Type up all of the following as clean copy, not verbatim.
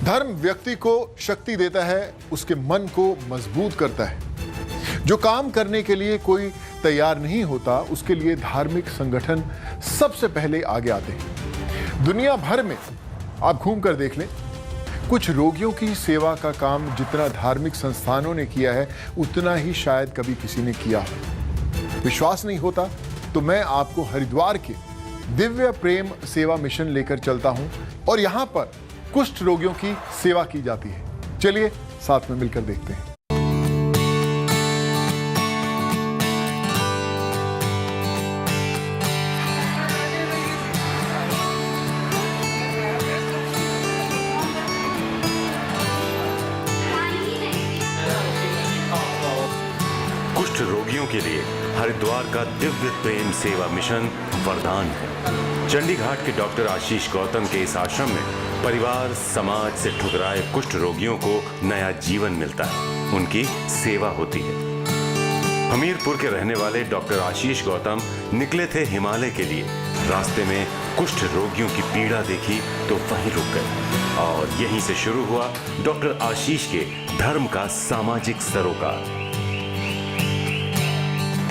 धर्म व्यक्ति को शक्ति देता है, उसके मन को मजबूत करता है। जो काम करने के लिए कोई तैयार नहीं होता, उसके लिए धार्मिक संगठन सबसे पहले आगे आते हैं। दुनिया भर में आप घूम कर देख लें, कुछ रोगियों की सेवा का काम जितना धार्मिक संस्थानों ने किया है, उतना ही शायद कभी किसी ने किया हो। विश्वास नहीं होता तो मैं आपको हरिद्वार के दिव्य प्रेम सेवा मिशन लेकर चलता हूं और यहां पर कुष्ठ रोगियों की सेवा की जाती है। चलिए साथ में मिलकर देखते हैं। कुष्ठ रोगियों के लिए हरिद्वार का दिव्य प्रेम सेवा मिशन वरदान है। चंडीघाट के डॉक्टर आशीष गौतम के इस आश्रम में परिवार समाज से ठुकराए कुष्ठ रोगियों को नया जीवन मिलता है, उनकी सेवा होती है। हमीरपुर के रहने वाले डॉक्टर आशीष गौतम निकले थे हिमालय के लिए। रास्ते में कुष्ठ रोगियों की पीड़ा देखी तो वहीं रुक गए और यहीं से शुरू हुआ डॉक्टर आशीष के धर्म का सामाजिक सरोकार।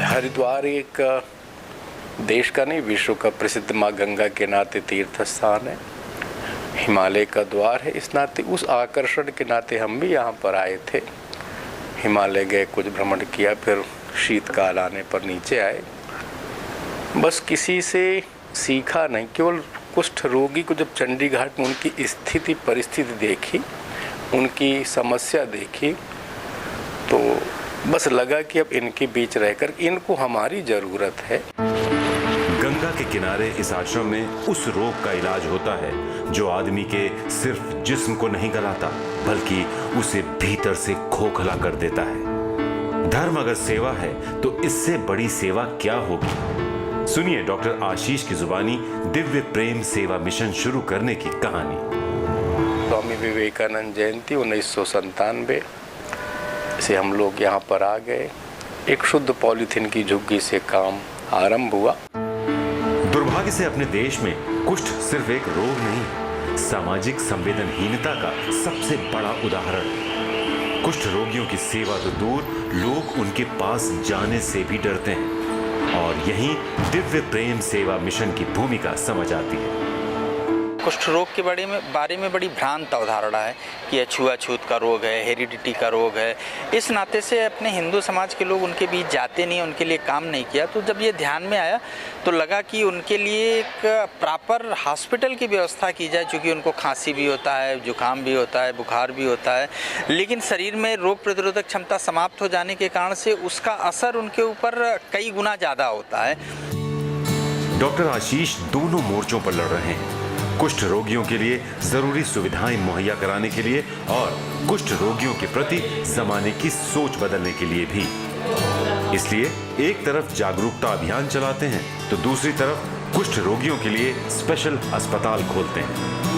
हरिद्वार एक देश का नहीं, विश्व का प्रसिद्ध माँ गंगा के नाते तीर्थ स्थान है, हिमालय का द्वार है। इस नाते, उस आकर्षण के नाते हम भी यहाँ पर आए थे। हिमालय गए, कुछ भ्रमण किया, फिर शीतकाल आने पर नीचे आए। बस किसी से सीखा नहीं, केवल कुष्ठ रोगी को जब चंडीघाट में उनकी स्थिति परिस्थिति देखी, उनकी समस्या देखी, तो बस लगा कि अब इनके बीच रहकर इनको हमारी जरूरत है। गंगा के किनारे इस आश्रम में उस रोग का इलाज होता है जो आदमी के सिर्फ जिस्म को नहीं गलाता, बल्कि उसे भीतर से खोखला कर देता है। धर्म अगर सेवा है तो इससे बड़ी सेवा क्या होगी? सुनिए डॉक्टर आशीष की जुबानी दिव्य प्रेम सेवा मिशन शुरू करने की कहानी। स्वामी विवेकानंद जयंती 1997 से हम लोग यहाँ पर आ गए। एक शुद्ध पॉलीथीन की झुग्गी से काम आरंभ हुआ। दुर्भाग्य से अपने देश में कुष्ठ सिर्फ एक रोग नहीं, सामाजिक संवेदनहीनता का सबसे बड़ा उदाहरण। कुष्ठ रोगियों की सेवा तो दूर, लोग उनके पास जाने से भी डरते हैं और यहीं दिव्य प्रेम सेवा मिशन की भूमिका समझ आती है। कुष्ठ रोग के बारे में बड़ी भ्रांत अवधारणा है कि यह छुआछूत का रोग है, हेरिडिटी का रोग है। इस नाते से अपने हिंदू समाज के लोग उनके बीच जाते नहीं, उनके लिए काम नहीं किया। तो जब ये ध्यान में आया तो लगा कि उनके लिए एक प्रॉपर हॉस्पिटल की व्यवस्था की जाए, क्योंकि उनको खांसी भी होता है, जुकाम भी होता है, बुखार भी होता है, लेकिन शरीर में रोग प्रतिरोधक क्षमता समाप्त हो जाने के कारण से उसका असर उनके ऊपर कई गुना ज़्यादा होता है। डॉक्टर आशीष दोनों मोर्चों पर लड़ रहे हैं, कुष्ठ रोगियों के लिए जरूरी सुविधाएं मुहैया कराने के लिए और कुष्ठ रोगियों के प्रति जमाने की सोच बदलने के लिए भी। इसलिए एक तरफ जागरूकता अभियान चलाते हैं तो दूसरी तरफ कुष्ठ रोगियों के लिए स्पेशल अस्पताल खोलते हैं।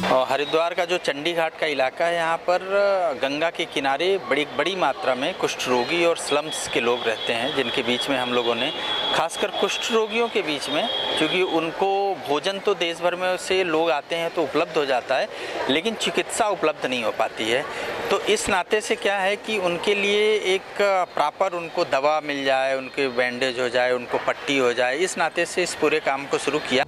और हरिद्वार का जो चंडीघाट का इलाका है, यहाँ पर गंगा के किनारे बड़ी मात्रा में कुष्ठ रोगी और स्लम्स के लोग रहते हैं, जिनके बीच में हम लोगों ने खासकर कुष्ठ रोगियों के बीच में, क्योंकि उनको भोजन तो देश भर में से लोग आते हैं तो उपलब्ध हो जाता है, लेकिन चिकित्सा उपलब्ध नहीं हो पाती है। तो इस नाते से क्या है कि उनके लिए एक प्रॉपर उनको दवा मिल जाए, उनके बैंडेज हो जाए, उनको पट्टी हो जाए, इस नाते से इस पूरे काम को शुरू किया।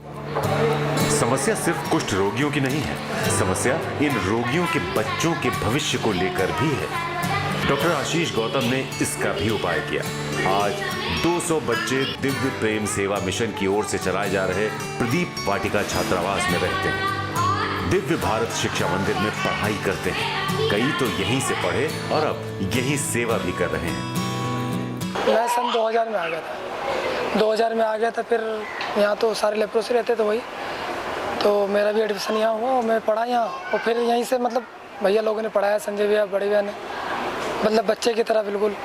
समस्या सिर्फ कुष्ठ रोगियों की नहीं है, समस्या इन रोगियों के बच्चों के भविष्य को लेकर भी है। डॉक्टर आशीष गौतम ने इसका भी उपाय किया। आज 200 बच्चे दिव्य प्रेम सेवा मिशन की ओर से चलाए जा रहे प्रदीप वाटिका छात्रावास में रहते हैं। दिव्य भारत शिक्षा मंदिर में पढ़ाई करते हैं, कई तो यहीं से पढ़े और अब यहीं सेवा भी कर रहे हैं। मैं सन 2000 में आ गया था। 2000 में आ गया था, फिर यहाँ तो सारे लेप्रोसी रहते थे वही, तो मेरा भी एडमिशन यहाँ हुआ और मैं पढ़ा यहाँ। और फिर यहीं से मतलब भैया लोगों ने पढ़ाया, संजय भैया, बड़े भैया ने, मतलब बच्चे की तरह बिल्कुल।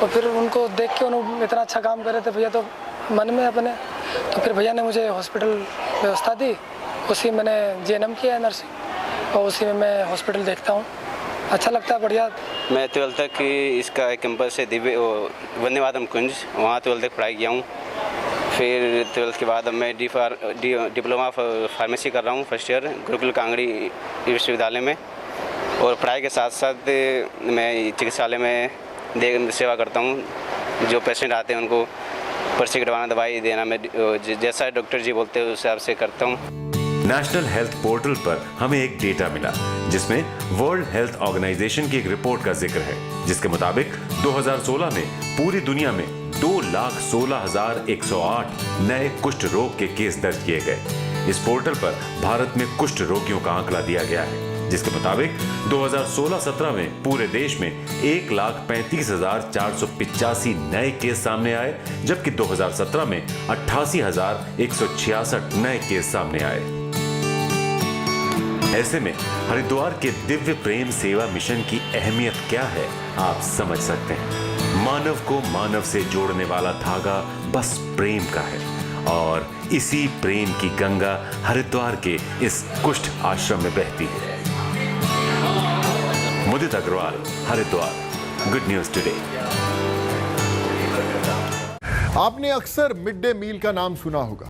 और फिर उनको देख के उन्होंने इतना अच्छा काम कर रहे थे भैया, तो मन में अपने, तो फिर भैया ने मुझे हॉस्पिटल व्यवस्था दी, उसी मैंने JNM किया है नर्सिंग, और उसी में मैं हॉस्पिटल देखता हूँ। अच्छा लगता है, बढ़िया। मैं 12th तक इसका कैंपस है दिव्य वंदे मातरम कुंज, वहाँ 12th तक पढ़ाई किया हूँ। फिर 12th के बाद अब मैं डिप्लोमा फार्मेसी कर रहा हूँ फर्स्ट ईयर गुरुकुल कांगड़ी विश्वविद्यालय में। और पढ़ाई के साथ साथ मैं चिकित्सालय में सेवा करता हूँ। जो पेशेंट आते हैं उनको पर्ची कटवाना, दवाई देना, मैं जैसा डॉक्टर जी बोलते हैं उस हिसाब से करता हूँ। नेशनल हेल्थ पोर्टल पर हमें एक डेटा मिला जिसमें वर्ल्ड हेल्थ ऑर्गेनाइजेशन की एक रिपोर्ट का जिक्र है, जिसके मुताबिक 2016 में पूरी दुनिया में 2,16,108 नए कुष्ठ रोग के केस दर्ज किए गए। इस पोर्टल पर भारत में कुष्ठ रोगियों का आंकड़ा दिया गया है, जिसके मुताबिक 2016-17 में पूरे देश में 1,35,485 नए केस सामने आए, जबकि 2017 में 88,166 नए केस सामने आए। ऐसे में हरिद्वार के दिव्य प्रेम सेवा मिशन की अहमियत क्या है आप समझ सकते हैं। मानव को मानव से जोड़ने वाला धागा बस प्रेम का है, और इसी प्रेम की गंगा हरिद्वार के इस कुष्ठ आश्रम में बहती है। Mudit Agarwal, Haridwar, good news today. आपने अक्सर मिड डे मील का नाम सुना होगा।